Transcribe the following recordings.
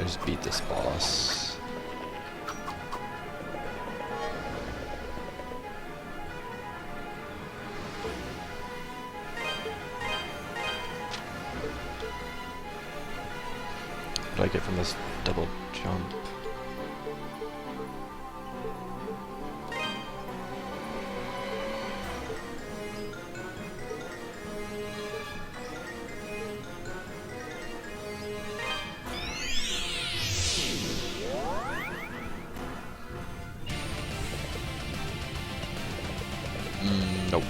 I just beat this boss. What do I get from this double jump? Nope.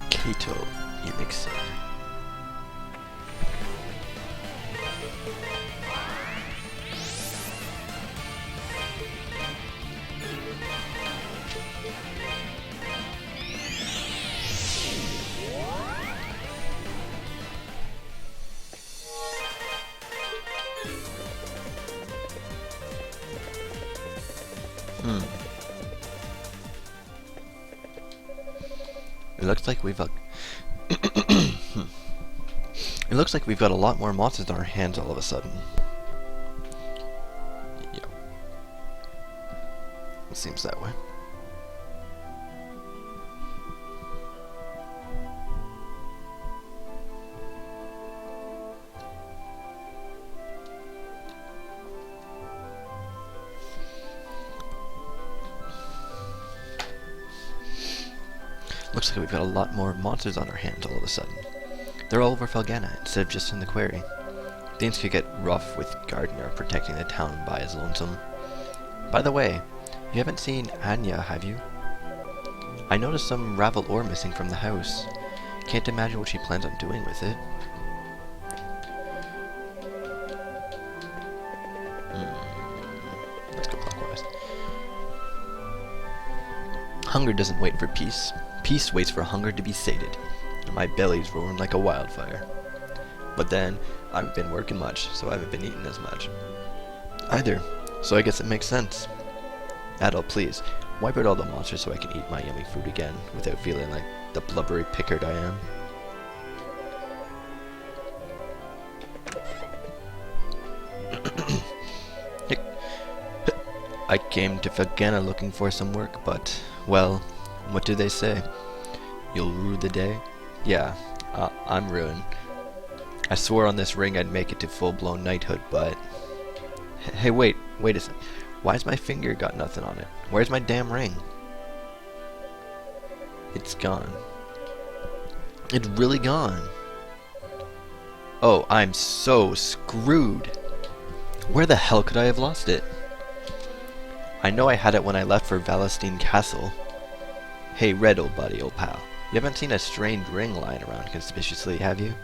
Keto elixir. It looks like we've It looks like we've got a lot more monsters on our hands all of a sudden. Yeah. It seems that way. Looks like we've got a lot more monsters on our hands all of a sudden. They're all over Felghana instead of just in the quarry. Things could get rough with Gardner protecting the town by his lonesome. By the way, you haven't seen Anya, have you? I noticed some ravel ore missing from the house. Can't imagine what she plans on doing with it. Let's go clockwise. Hunger doesn't wait for peace. Peace waits for hunger to be sated. My belly's roaring like a wildfire. But then, I haven't been working much, so I haven't been eating as much either, so I guess it makes sense. Adult, please, wipe out all the monsters so I can eat my yummy food again, without feeling like the blubbery pickard I am. I came to Felghana looking for some work, but, well, what do they say? You'll rue the day? Yeah, I'm ruined. I swore on this ring I'd make it to full-blown knighthood, but... Hey, wait a sec. Why's my finger got nothing on it? Where's my damn ring? It's gone. It's really gone. Oh, I'm so screwed. Where the hell could I have lost it? I know I had it when I left for Valestine Castle. Hey, Red, old buddy, old pal. You haven't seen a strange ring lying around conspicuously, have you?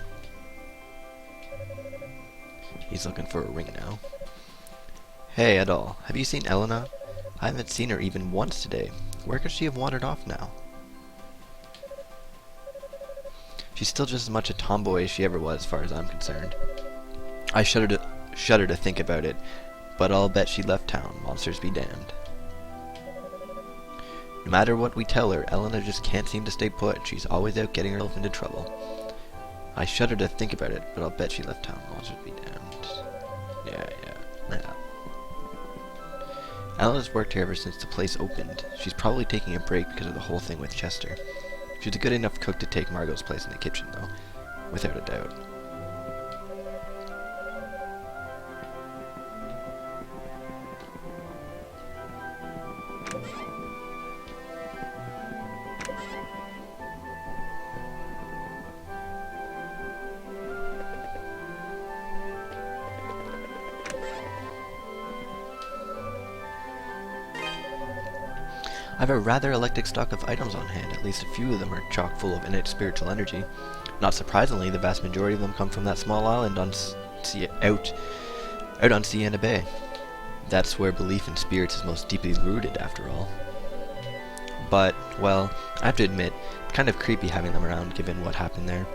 He's looking for a ring now. Hey, Adol, have you seen Elena? I haven't seen her even once today. Where could she have wandered off now? She's still just as much a tomboy as she ever was, as far as I'm concerned. I shudder to think about it, but I'll bet she left town, monsters be damned. No matter what we tell her, Elena just can't seem to stay put. She's always out getting herself into trouble. I shudder to think about it, but I'll bet she left town. Monsters be damned. Yeah. Elena's worked here ever since the place opened. She's probably taking a break because of the whole thing with Chester. She's a good enough cook to take Margot's place in the kitchen, though, without a doubt. I have a rather eclectic stock of items on hand. At least a few of them are chock full of innate spiritual energy. Not surprisingly, the vast majority of them come from that small island on out on Sienna Bay. That's where belief in spirits is most deeply rooted, after all. But, well, I have to admit, it's kind of creepy having them around given what happened there.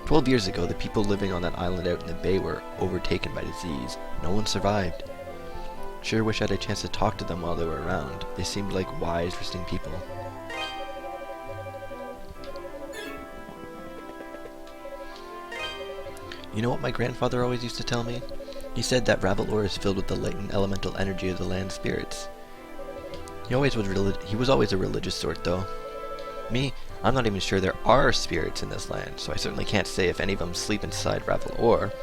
12 years ago, the people living on that island out in the bay were overtaken by disease. No one survived. Sure wish I had a chance to talk to them while they were around. They seemed like wise, interesting people. You know what my grandfather always used to tell me? He said that Ravelor is filled with the latent elemental energy of the land spirits. He was always a religious sort, though. Me, I'm not even sure there are spirits in this land, so I certainly can't say if any of them sleep inside Ravelor.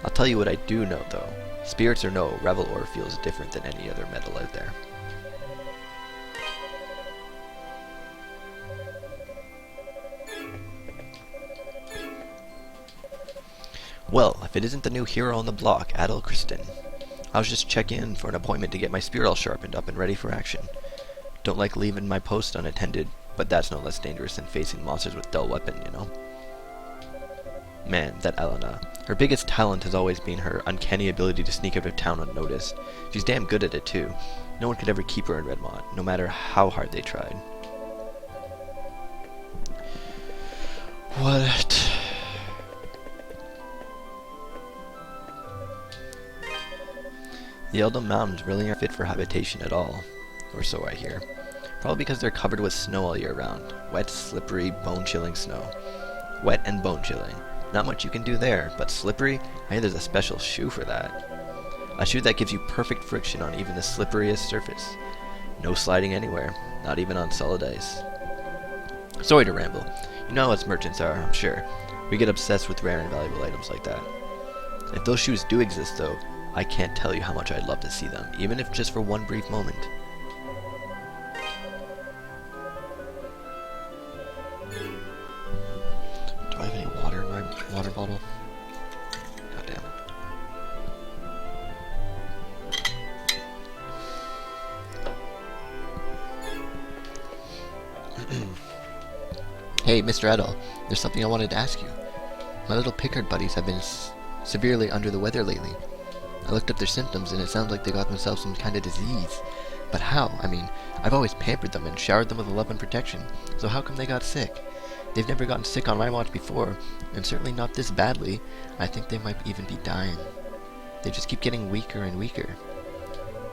I'll tell you what I do know, though. Spirits or no, Ravelor feels different than any other metal out there. Well, if it isn't the new hero on the block, Adel Kristen. I was just checking in for an appointment to get my spear all sharpened up and ready for action. Don't like leaving my post unattended, but that's no less dangerous than facing monsters with dull weapon, you know? Man, that Elena. Her biggest talent has always been her uncanny ability to sneak out of town unnoticed. She's damn good at it, too. No one could ever keep her in Redmont, no matter how hard they tried. What? The Eldom Mountains really aren't fit for habitation at all, or so I hear. Probably because they're covered with snow all year round. Wet, slippery, bone-chilling snow. Wet and bone-chilling. Not much you can do there, but slippery? I hear there's a special shoe for that. A shoe that gives you perfect friction on even the slipperiest surface. No sliding anywhere, not even on solid ice. Sorry to ramble. You know how us merchants are, I'm sure. We get obsessed with rare and valuable items like that. If those shoes do exist, though, I can't tell you how much I'd love to see them, even if just for one brief moment. Do I have any water in my water bottle? God damn it. Hey, Mr. Edel, there's something I wanted to ask you. My little Pickard buddies have been severely under the weather lately. I looked up their symptoms and it sounds like they got themselves some kind of disease. But how? I mean, I've always pampered them and showered them with love and protection, so how come they got sick? They've never gotten sick on my watch before, and certainly not this badly. I think they might even be dying. They just keep getting weaker and weaker.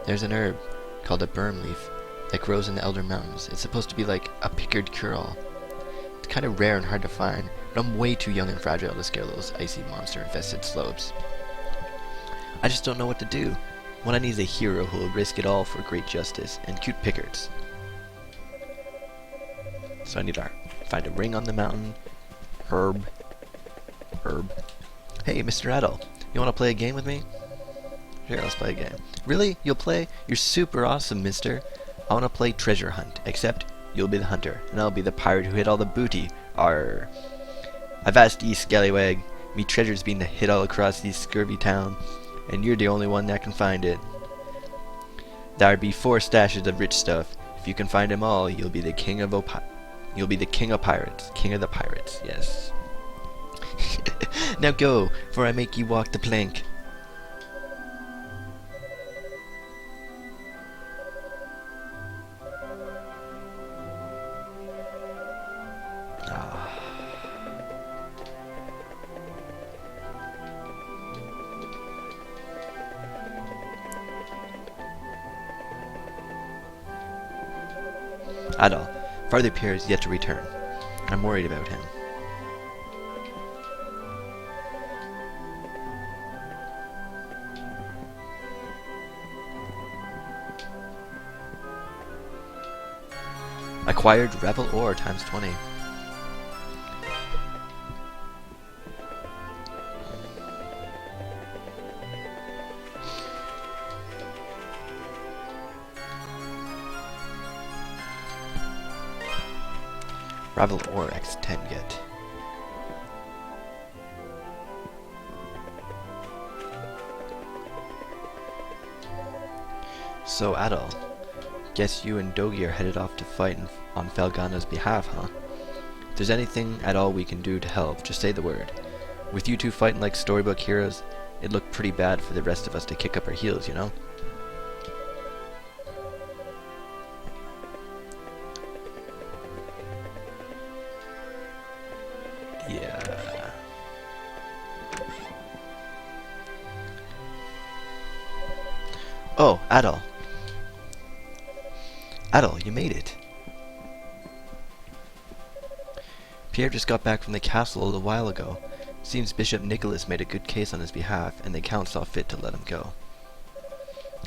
There's an herb called a berm leaf that grows in the Elder Mountains. It's supposed to be like a Pickard cure-all. It's kind of rare and hard to find, but I'm way too young and fragile to scare those icy monster-infested slopes. I just don't know what to do. What I need is a hero who will risk it all for great justice and cute Pickards. So I need to find a ring on the mountain. Herb. Hey, Mr. Adel, you want to play a game with me? Sure, let's play a game. Really? You'll play? You're super awesome, mister. I want to play treasure hunt, except you'll be the hunter, and I'll be the pirate who hid all the booty. Arr. I've asked ye, scallywag. Me treasure's been hid all across this scurvy town, and you're the only one that can find it. There'd be 4 stashes of rich stuff. If you can find them all, you'll be the king of you'll be the king of pirates. King of the pirates, yes. Now go, for I make you walk the plank. Adol, Father Pierre is yet to return. I'm worried about him. Acquired Revel Ore times 20. Revel Ore X10 get. So Adol, guess you and Dogi are headed off to fight on Felghana's behalf, huh? If there's anything at all we can do to help, just say the word. With you two fighting like storybook heroes, it'd look pretty bad for the rest of us to kick up our heels, you know? Yeah. Oh, Adol. Adol, you made it. Pierre just got back from the castle a little while ago. Seems Bishop Nicholas made a good case on his behalf, and the Count saw fit to let him go.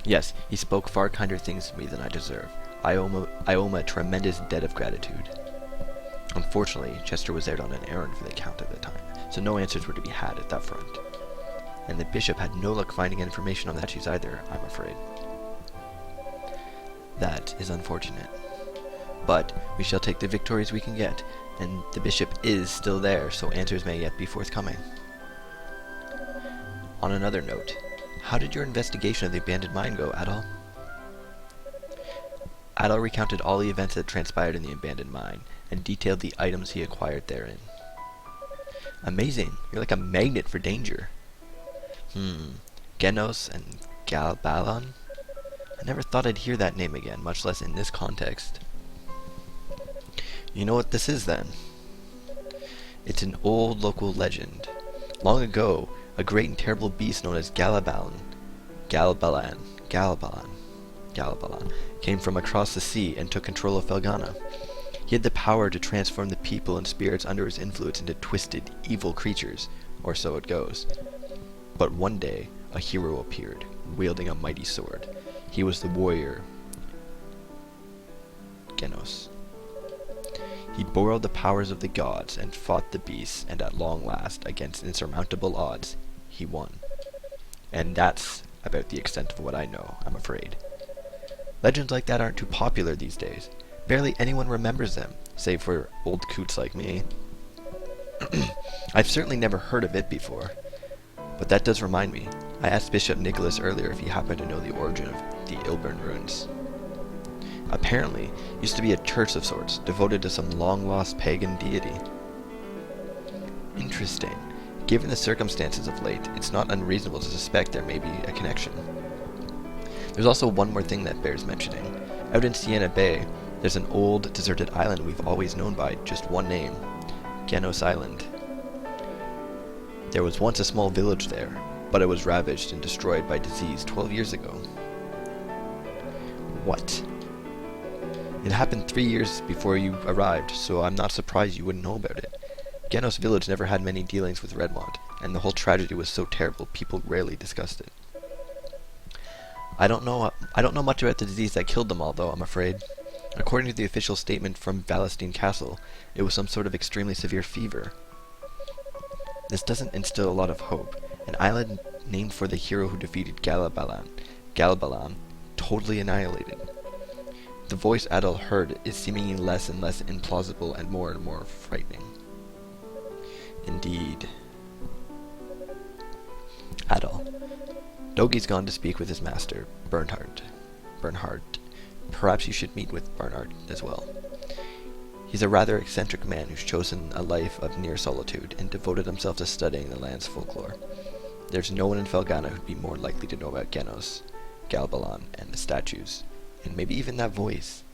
Yes, he spoke far kinder things to me than I deserve. I owe him a tremendous debt of gratitude. Unfortunately, Chester was out on an errand for the Count at the time, so no answers were to be had at that front. And the Bishop had no luck finding information on the statues either, I'm afraid. That is unfortunate. But we shall take the victories we can get, and the Bishop is still there, so answers may yet be forthcoming. On another note, how did your investigation of the abandoned mine go, Adol? Adol recounted all the events that transpired in the abandoned mine, and detailed the items he acquired therein. Amazing, you're like a magnet for danger. Genos and Galbalon? I never thought I'd hear that name again, much less in this context. You know what this is, then? It's an old local legend. Long ago, a great and terrible beast known as Galbalan came from across the sea and took control of Felghana. He had the power to transform the people and spirits under his influence into twisted, evil creatures, or so it goes. But one day, a hero appeared, wielding a mighty sword. He was the warrior Genos. He borrowed the powers of the gods and fought the beasts, and at long last, against insurmountable odds, he won. And that's about the extent of what I know, I'm afraid. Legends like that aren't too popular these days. Barely anyone remembers them, save for old coots like me. I've certainly never heard of it before. But that does remind me. I asked Bishop Nicholas earlier if he happened to know the origin of the Ilburn runes. Apparently, it used to be a church of sorts, devoted to some long-lost pagan deity. Interesting. Given the circumstances of late, it's not unreasonable to suspect there may be a connection. There's also one more thing that bears mentioning. Out in Siena Bay, there's an old, deserted island we've always known by just one name, Genos Island. There was once a small village there, but it was ravaged and destroyed by disease 12 years ago. What? It happened 3 years before you arrived, so I'm not surprised you wouldn't know about it. Genos village never had many dealings with Redmont, and the whole tragedy was so terrible people rarely discussed it. I don't know much about the disease that killed them all, though, I'm afraid. According to the official statement from Valestine Castle, it was some sort of extremely severe fever. This doesn't instill a lot of hope. An island named for the hero who defeated Galbalan, totally annihilated. The voice Adol heard is seemingly less and less implausible and more frightening. Indeed. Adol. Dogi's gone to speak with his master, Bernhard. Perhaps you should meet with Bernhard as well. He's a rather eccentric man who's chosen a life of near solitude and devoted himself to studying the land's folklore. There's no one in Felghana who'd be more likely to know about Genos, Galbalan, and the statues, and maybe even that voice.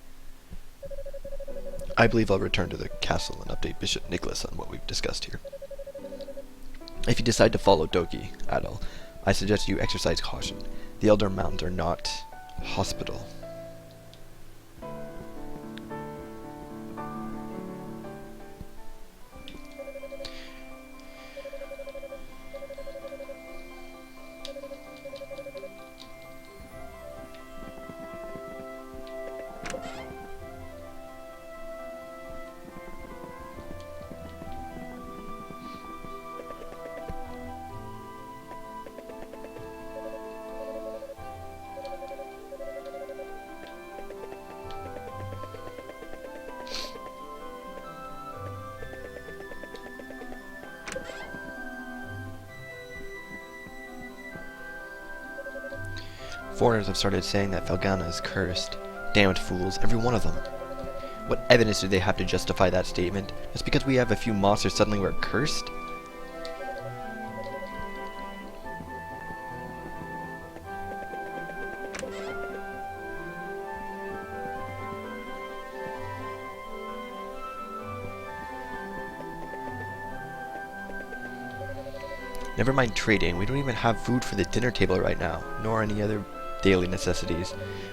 I believe I'll return to the castle and update Bishop Nicholas on what we've discussed here. If you decide to follow Dogi, Adol, I suggest you exercise caution. The Elder Mountains are not hospitable. Foreigners have started saying that Felghana is cursed. Damned fools, every one of them. What evidence do they have to justify that statement? Just because we have a few monsters suddenly we're cursed? Never mind trading, we don't even have food for the dinner table right now, nor any other daily necessities.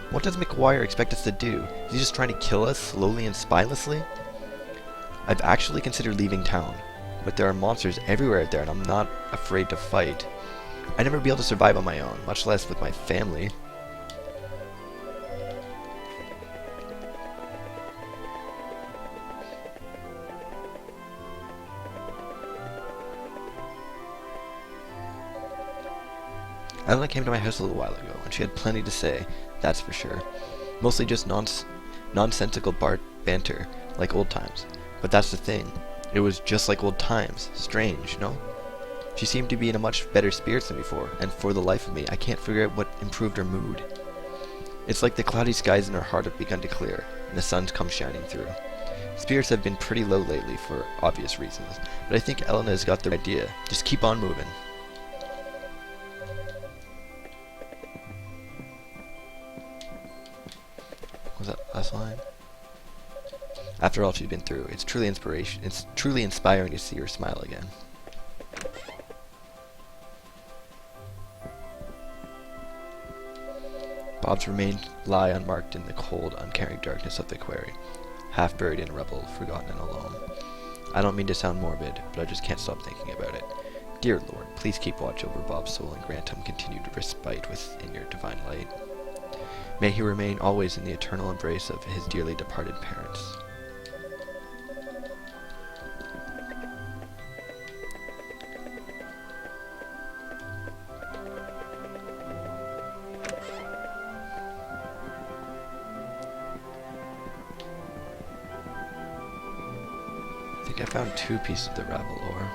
What does McGuire expect us to do? Is he just trying to kill us, slowly and spinelessly? I've actually considered leaving town, but there are monsters everywhere out there and I'm not afraid to fight. I'd never be able to survive on my own, much less with my family. Elena came to my house a little while ago, and she had plenty to say, that's for sure. Mostly just nonsensical banter, like old times. But that's the thing. It was just like old times. Strange, no? She seemed to be in a much better spirits than before, and for the life of me, I can't figure out what improved her mood. It's like the cloudy skies in her heart have begun to clear, and the sun's come shining through. Spirits have been pretty low lately for obvious reasons, but I think Elena has got the idea. Just keep on moving. Was that last line? After all she's been through, it's truly inspiring to see her smile again. Bob's remains lie unmarked in the cold, uncaring darkness of the quarry, half buried in rubble, forgotten and alone. I don't mean to sound morbid, but I just can't stop thinking about it. Dear Lord, please keep watch over Bob's soul and grant him continued respite within your divine light. May he remain always in the eternal embrace of his dearly departed parents. I think I found 2 pieces of the Ravel ore.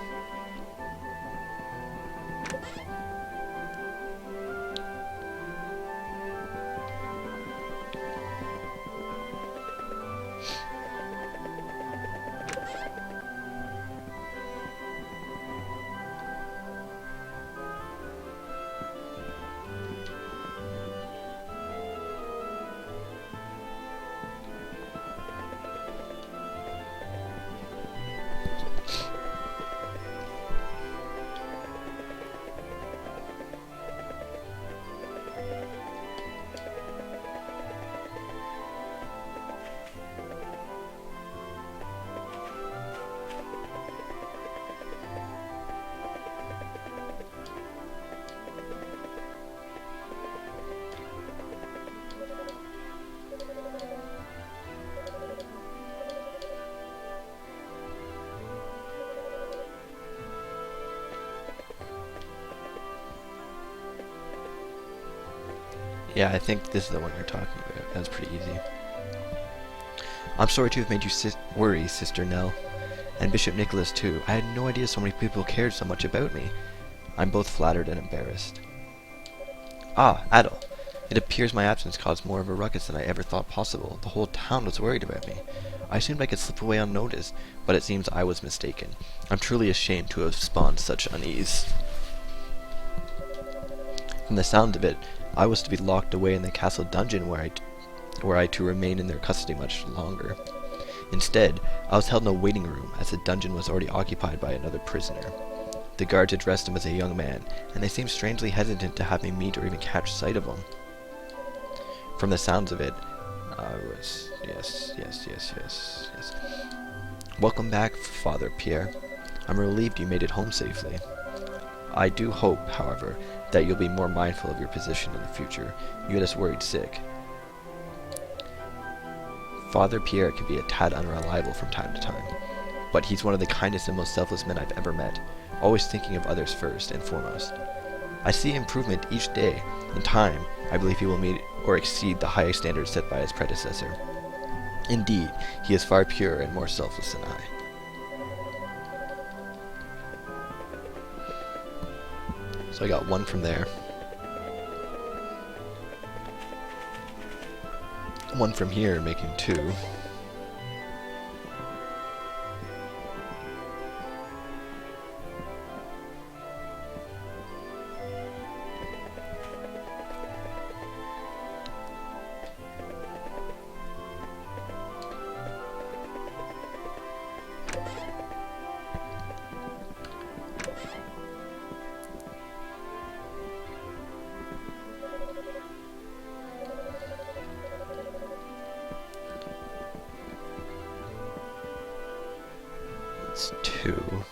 Yeah, I think this is the one you're talking about. That's pretty easy. I'm sorry to have made you worry, Sister Nell. And Bishop Nicholas too. I had no idea so many people cared so much about me. I'm both flattered and embarrassed. Ah, Adel. It appears my absence caused more of a ruckus than I ever thought possible. The whole town was worried about me. I assumed I could slip away unnoticed, but it seems I was mistaken. I'm truly ashamed to have spawned such unease. From the sound of it, I was to be locked away in the castle dungeon where I to remain in their custody much longer. Instead, I was held in a waiting room, as the dungeon was already occupied by another prisoner. The guards addressed him as a young man, and they seemed strangely hesitant to have me meet or even catch sight of him. From the sounds of it, I was... Yes. Welcome back, Father Pierre. I'm relieved you made it home safely. I do hope, however, that you'll be more mindful of your position in the future. You get us worried sick. Father Pierre can be a tad unreliable from time to time, but he's one of the kindest and most selfless men I've ever met, always thinking of others first and foremost. I see improvement each day. In time, I believe he will meet or exceed the high standards set by his predecessor. Indeed, he is far purer and more selfless than I. So I got 1 from there. One from here, making 2. It's 2.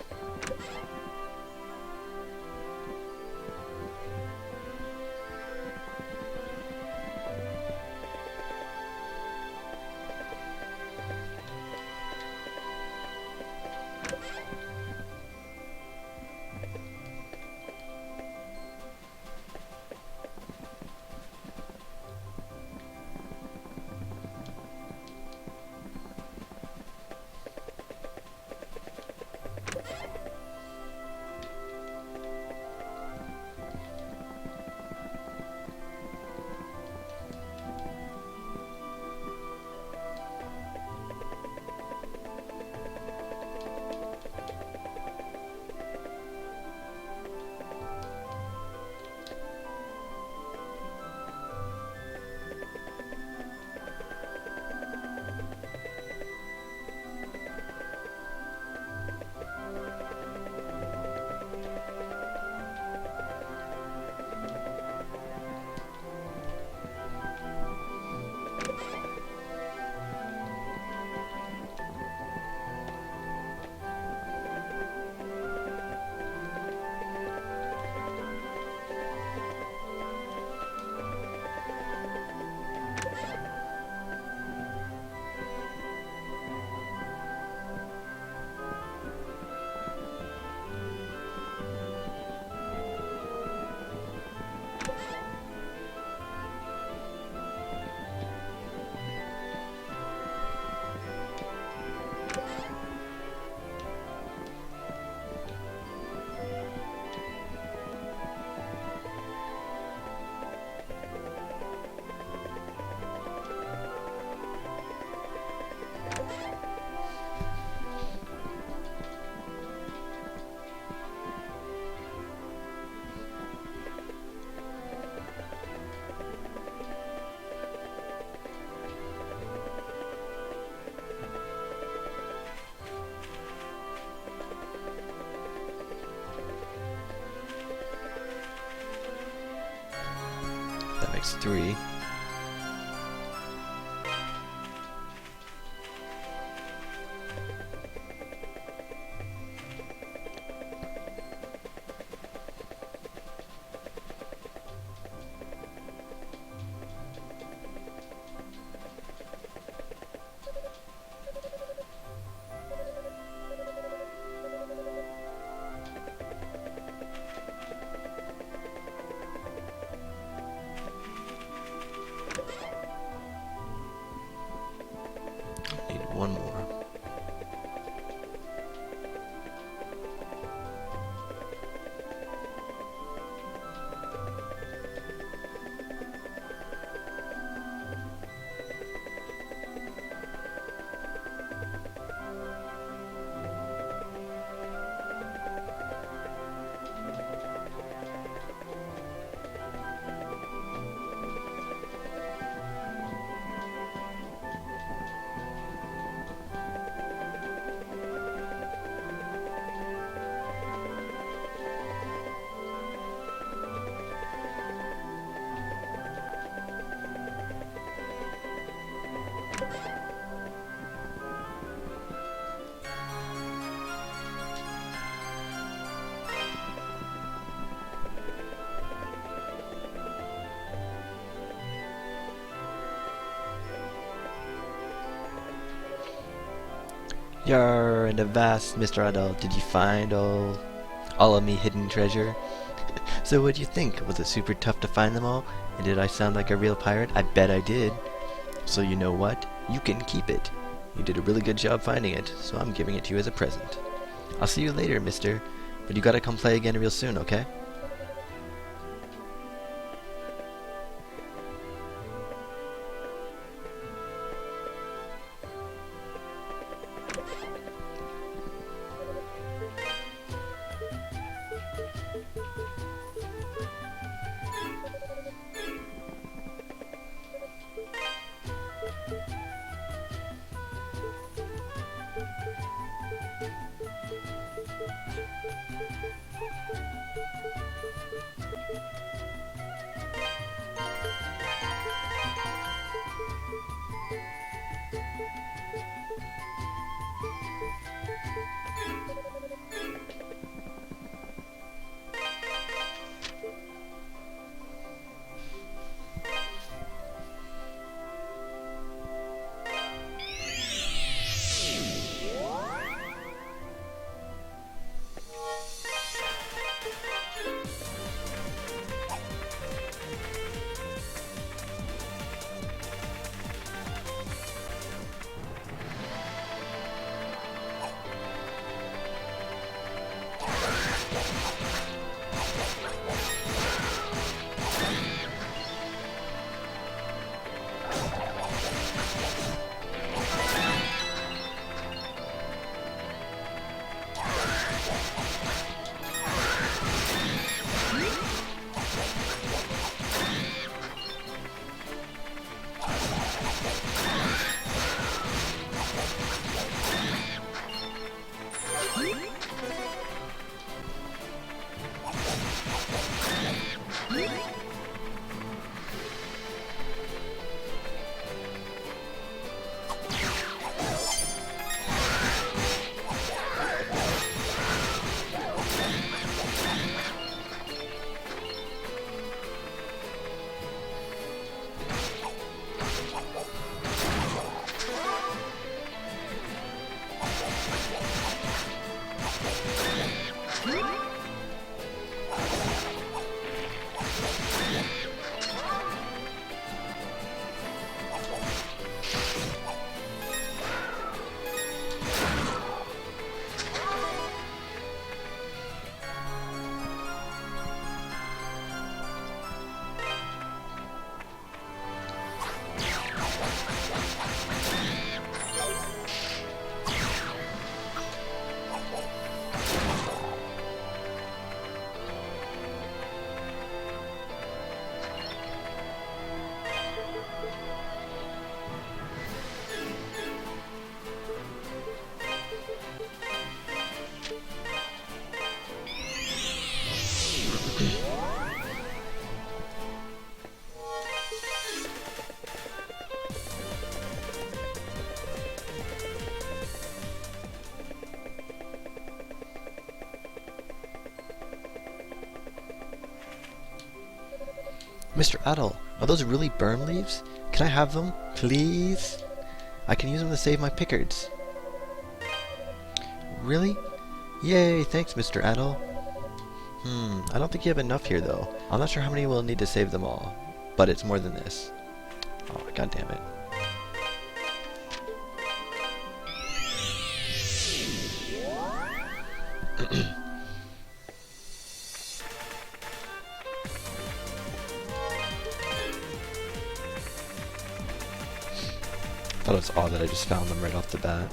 That makes 3. Need one more. Yar, and avast, Mr. Adult, did you find all of me hidden treasure? So what'd you think? Was it super tough to find them all? And did I sound like a real pirate? I bet I did. So you know what? You can keep it. You did a really good job finding it, so I'm giving it to you as a present. I'll see you later, mister. But you gotta come play again real soon, okay? Mr. Adel, are those really burn leaves? Can I have them, please? I can use them to save my pickards. Really? Yay, thanks, Mr. Adel. I don't think you have enough here, though. I'm not sure how many we'll need to save them all, but it's more than this. Oh, god damn it. Thought it was odd that I just found them right off the bat.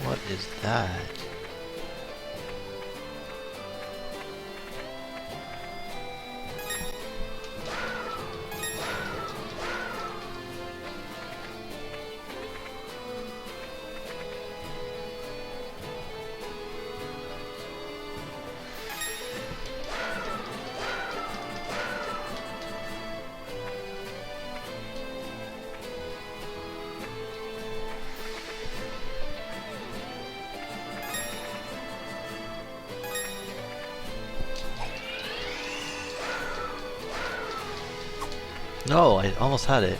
What is that? No, I almost had it.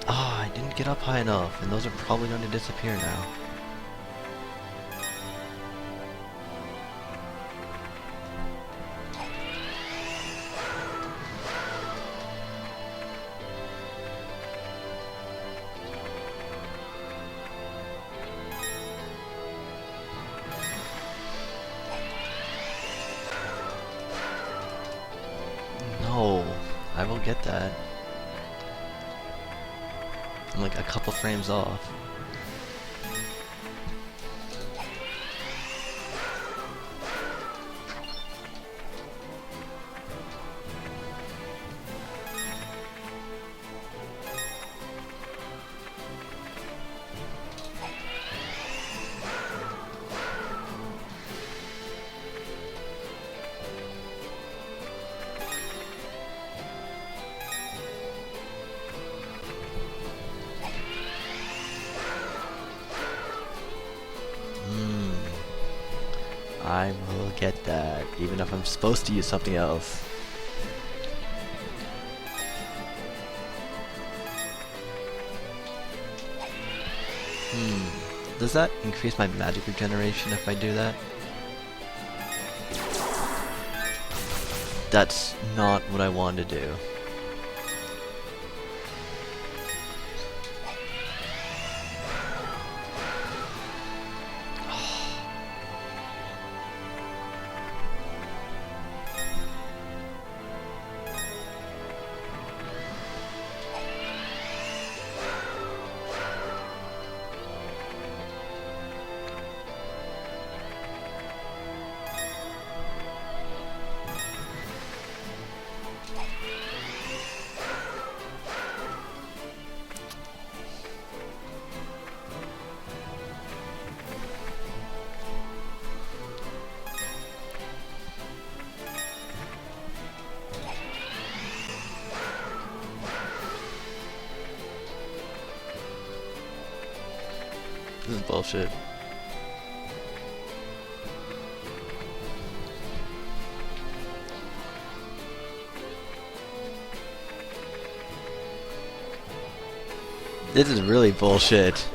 Ah, I didn't get up high enough, and those are probably going to disappear now. don't get that. I'm like a couple frames off. I will get that, even if I'm supposed to use something else. Does that increase my magic regeneration if I do that? That's not what I want to do. This is bullshit. This is really bullshit.